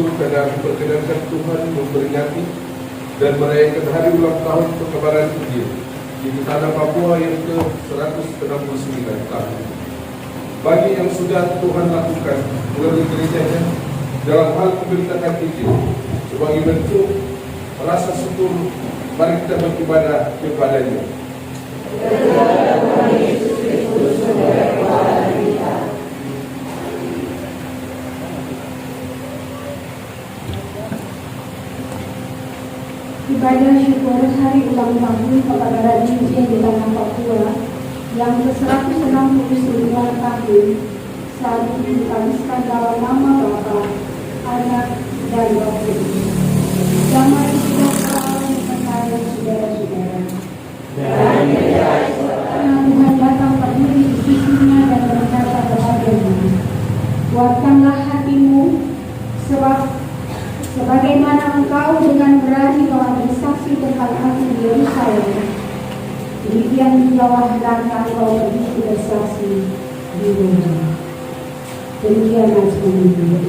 bersyukur karena memperkenankan Tuhan memperingati dan merayakan hari ulang tahun penyebaran Injil di tanah Papua yang ke-169 tahun. Bagi yang sudah Tuhan lakukan melalui gerejanya dalam hal pemberitakan Injil sebagai bentuk rasa syukur, mari kita beribadah kepada-Nya. Ibadah syukur hari ulang tahun kebenaran Injil di tanah Papua yang ke-169 tahun saat ini dituliskan dalam nama Bapa, Anak, dan Roh Kudus. Damai sejahtera kepada saudara-saudara. Dan Tuhan datang berdiri di sisinya dan berkata kepadanya, kuatkanlah hatimu, sebab sebagaimana engkau dengan berani telah bersaksi tentang aku di Yerusalem, demikian juga hendaknya engkau pergi bersaksi di Roma. Demikian firman Tuhan.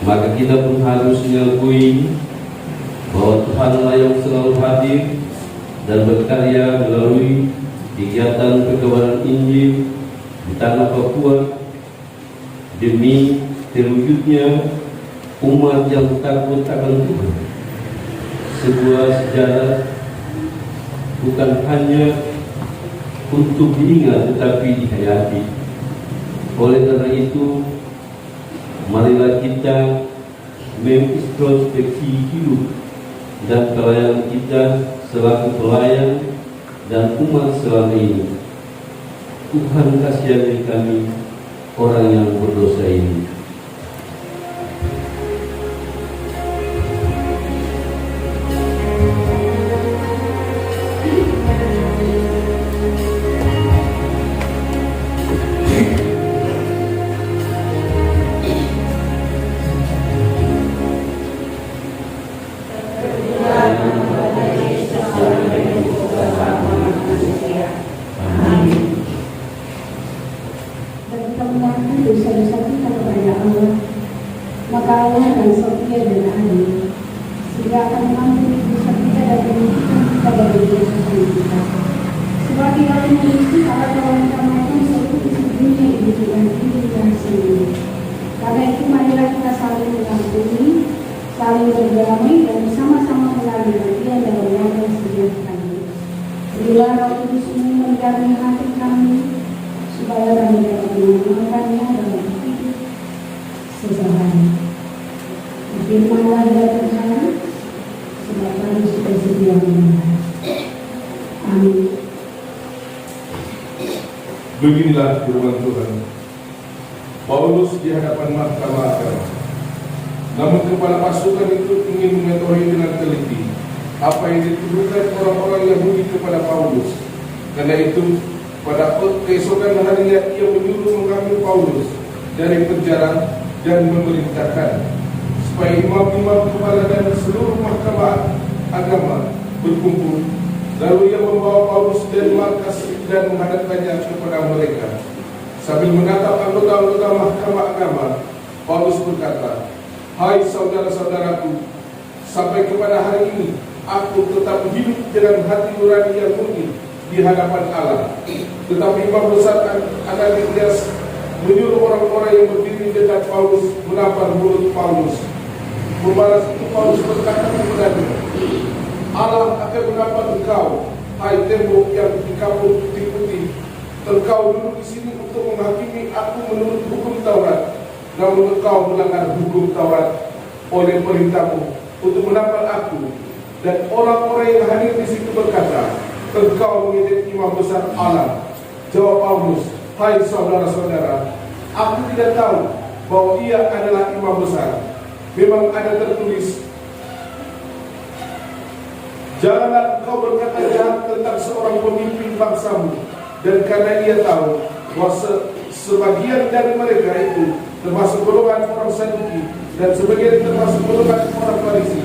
Maka kita pun harus mengakui bahwa Tuhanlah yang selalu hadir dan berkarya melalui kegiatan perkabaran Injil di tanah Papua demi terwujudnya umat yang takut akan Tuhan. Sebuah sejarah bukan hanya untuk diingat tetapi dihayati. Oleh karena itu, marilah kita mengintrospeksi hidup dan pelayanan kita selaku pelayan dan umat selama ini. Tuhan kasihani kami, orang yang berdosa ini. Dosa-dosa kita kepada Allah, maka Allah akan setia dan adil, sehingga akan mengampuni dosa kita dan menyembuhkan kita dari dosa kita. Sebab Ia memiliki Allah Tuhan kami seluruh dunia ini dengan diri dan sendiri. Karena itu marilah kita saling mengampuni, saling berdamai dan bersama-sama melalui bagian dalam yang sejahtera. Berilah Roh Kudus-Mu mendampingi hati kami supaya kami dapat mengamalkannya dalam hidup sehari-hari. Firman-Nya ya Tuhan, sebab kami sudah sedia mendengar. Amin. Beginilah firman Tuhan. Paulus di hadapan mahkamah agama. Namun kepala pasukan itu ingin mengetahui dengan teliti apa yang dituduhkan orang-orang Yahudi kepada Paulus. Karena itu, pada keesokan harinya ia menyuruh mengambil Paulus dari penjara dan memerintahkan supaya imam-imam kepala dan seluruh mahkamah agama berkumpul. Lalu ia membawa Paulus dari markas dan menghadapkannya kepada mereka. Sambil menatap anggota-anggota mahkamah agama, Paulus berkata, "Hai saudara-saudaraku, sampai kepada hari ini aku tetap hidup dengan hati nurani yang murni di hadapan Allah." Tetapi imam besar Ananias menyuruh orang-orang yang berdiri dekat Paulus menampar mulut Paulus. Membalas itu Paulus berkata kepadanya, "Allah akan menampar engkau, hai tembok yang dikapur putih-putih. Engkau duduk di sini untuk menghakimi aku menurut hukum Taurat, namun engkau melanggar hukum Taurat oleh perintahmu untuk menampar aku." Dan orang-orang yang hadir di situ berkata, "Engkau mengejek imam besar Allah." Jawab Paulus, "Hai saudara-saudara, aku tidak tahu bahwa ia adalah imam besar. Memang ada tertulis, janganlah engkau berkata jahat tentang seorang pemimpin bangsamu." Dan karena ia tahu bahwa sebagian dari mereka itu termasuk golongan orang Saduki dan sebagian termasuk golongan orang Farisi,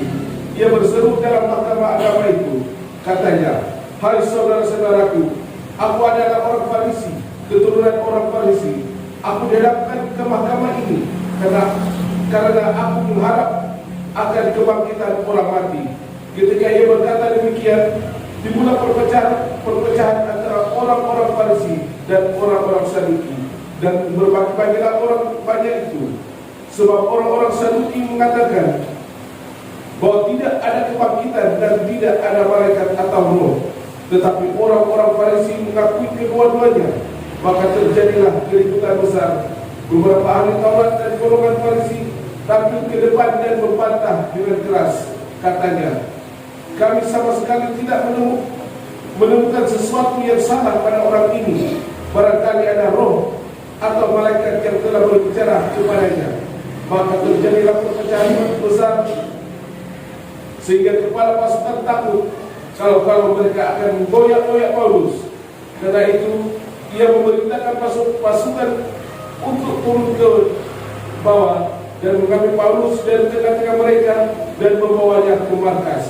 ia berseru dalam mahkamah agama itu. Katanya, "Hai saudara-saudaraku, aku adalah orang Farisi, keturunan orang Farisi. Aku dihadapkan ke mahkamah ini karena aku mengharap akan kebangkitan orang mati." Ketika ia berkata demikian, dimulai perpecahan antara orang-orang Farisi dan orang-orang Saduki, dan berbagi-bagilah orang banyak itu. Sebab orang-orang Saduki mengatakan bahwa tidak ada kebangkitan dan tidak ada malaikat atau roh, tetapi orang-orang Farisi mengakui kedua-duanya. Maka terjadilah keributan besar. Beberapa ahli Taurat dan golongan Farisi tampil ke depan dan membantah dengan keras. Katanya, "Kami sama sekali tidak menemukan sesuatu yang salah pada orang ini. Barangkali ada roh atau malaikat yang telah berbicara kepadanya." Maka terjadilah perpecahan besar, sehingga kepala pasukan takut kalau mereka akan menggoyak-goyak Paulus. Karena itu ia memerintahkan pasukan untuk turun ke bawah dan mengambil Paulus dari tengah-tengah mereka dan membawanya ke markas.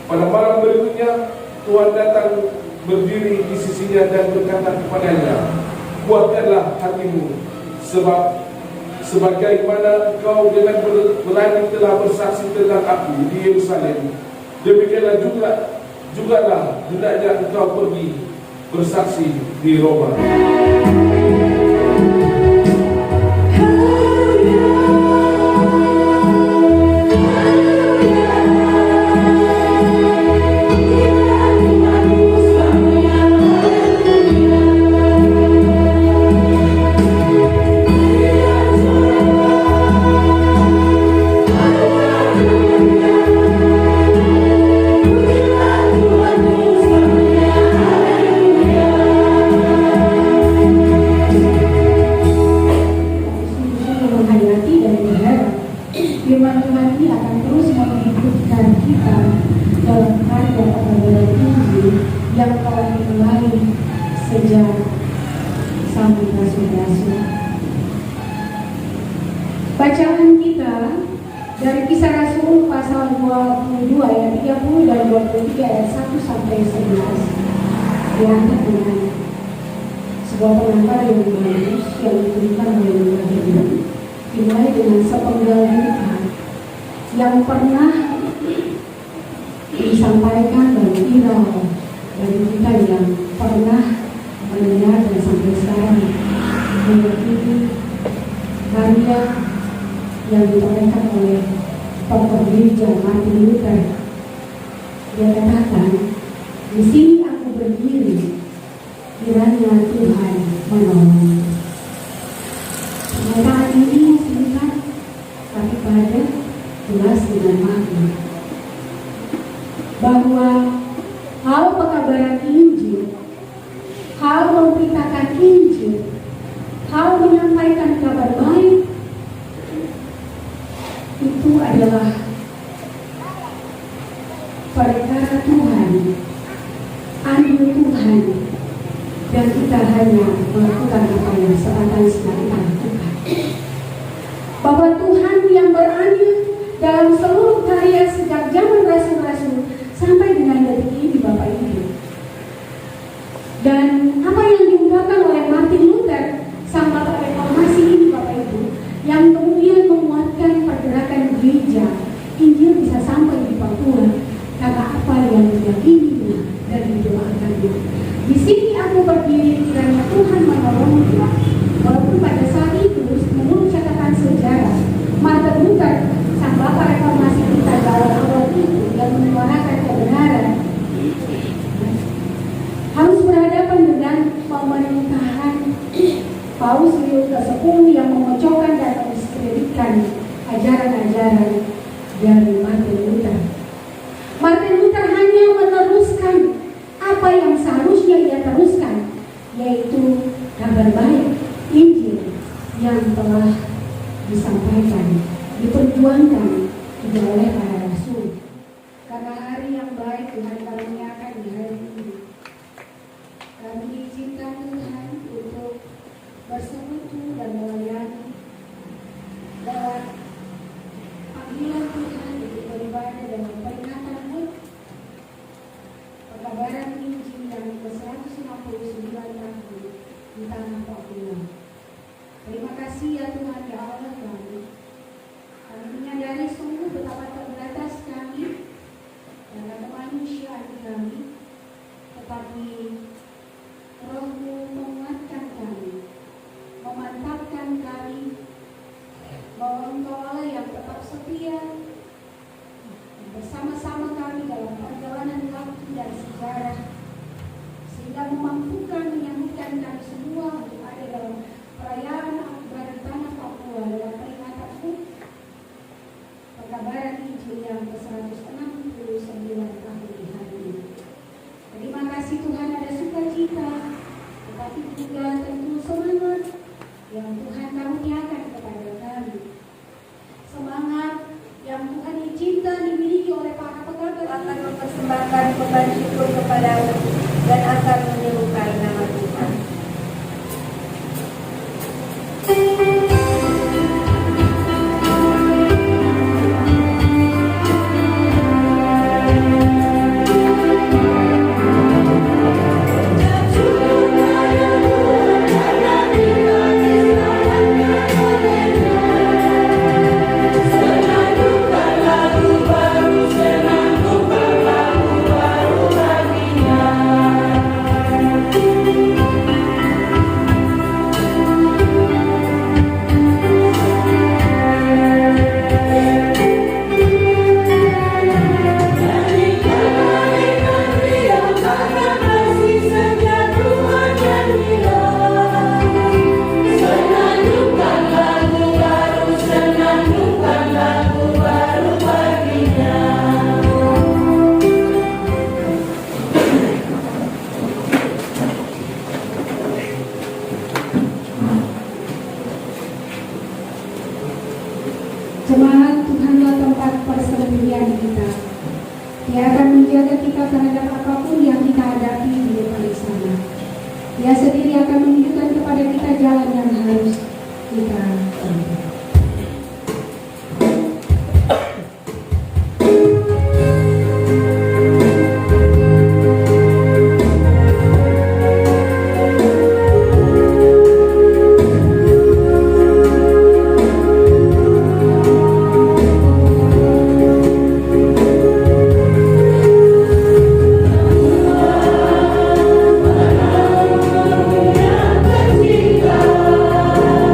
Pada malam berikutnya Tuhan datang berdiri di sisinya dan berkata kepadanya, "Kuatkanlah hatimu, sebab sebagaimana engkau dengan berani telah bersaksi tentang aku di Yerusalem, demikianlah jugalah hendaknya engkau pergi bersaksi di Roma." Firman Tuhan ini akan terus menghidupkan kita dalam karya kebenaran Injil yang telah dimulai sejak zaman rasul-rasul. Bacaan kita dari Kisah Rasul pasal 22 ayat 30 dan 23 ayat 1 sampai 11 diangkat dengan sebuah pengantar yang bagus yang diberikan oleh Tuhan. Dimulai dengan sepenggal berita yang pernah disampaikan dan viral dari kita yang pernah mendengar dan sampai sekarang mengikuti karya yang ditorehkan oleh tokoh gereja Martin Luther. Dia katakan, "Di sini aku berdiri, kiranya Tuhan menolong." Tuhan dan kita hanya melakukan apa yang sepantasnya kita lakukan. Bahwa Tuhan yang berani dalam seluruh karya sejak zaman rasul-rasul sampai dengan detik ini Bapak Ibu. Dan apa yang diungkapkan oleh Martin Luther sang bapak reformasi ini Bapak Ibu, yang kemudian menguatkan pergerakan gereja Injil bisa sampai di Papua karena apa yang diyakininya dan didoakannya. Di sini aku berdiri karena Tuhan menolongku. Walaupun pada saat itu menurut catatan sejarah Martin Luther sang bapak reformasi kita dalam awal itu yang menyuarakan kebenaran harus berhadapan dengan pemerintahan Paus Leo ke-10 yang memojokkan dan mendiskreditkan ajaran-ajaran dari Martin Luther. Martin Luther hanya meneruskan apa yang seharusnya ia teruskan, yaitu kabar baik Injil yang telah disampaikan, diperjuangkan juga oleh para rasul. Karena hari yang baik Tuhan karuniakan di hari ini, kami diizinkan Tuhan untuk bersekutu dan melayani lewat panggilan Tuhan untuk beribadah dan memperingatan HUT pekabaran Injil yang ke-159 tahun di tanah Papua. Terima kasih ya Tuhan ya Allah kami. Kami menyadari sungguh betapa terbatas kami karena kemanusiaan kami, tetapi Roh-Mu menguatkan kami, memantapkan kami bahwa Engkau Allah yang tetap setia bersama-sama kami dalam perjalanan waktu dan sejarah, sehingga memampukan menyambutkan kami semua untuk ada dalam perayaan akbar di tanah Papua dalam peringatan HUT pekabaran Injil yang ke-169 tahun di hari ini. Terima kasih Tuhan ada sukacita, tetapi juga tentu semangat yang Tuhan karuniakan kepada kami. Semangat yang Tuhan izinkan dimiliki oleh para pekabar akan mempersembahkan beban syukur kepada-Mu dan akan menyerupai nama Tuhan. Jemaat, Tuhanlah tempat persembunyian kita. Dia akan menjaga kita terhadap apapun yang kita hadapi di depan sana. Dia sendiri akan menunjukkan kepada kita jalan yang harus kita tempuh. Terima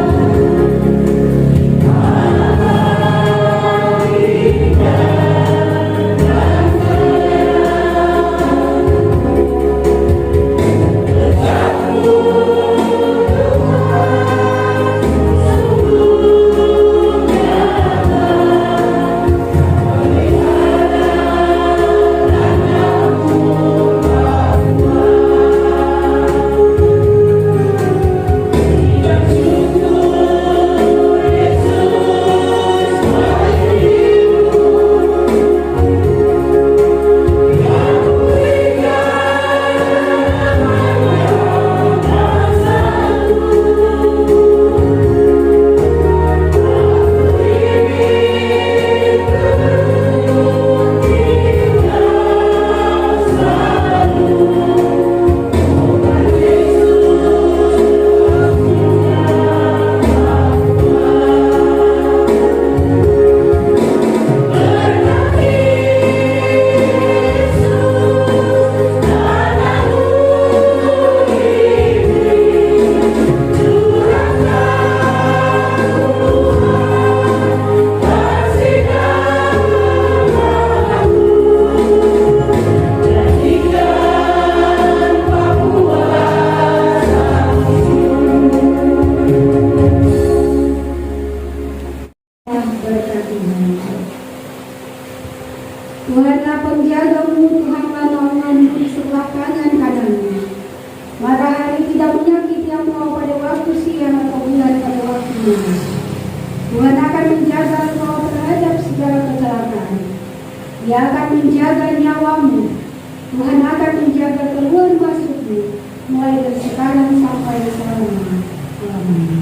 Tuhan akan menjaga engkau terhadap segala kecelakaan. Dia akan menjaga nyawamu. Tuhan akan menjaga keluar masukmu mulai dari sekarang sampai selama-lamanya.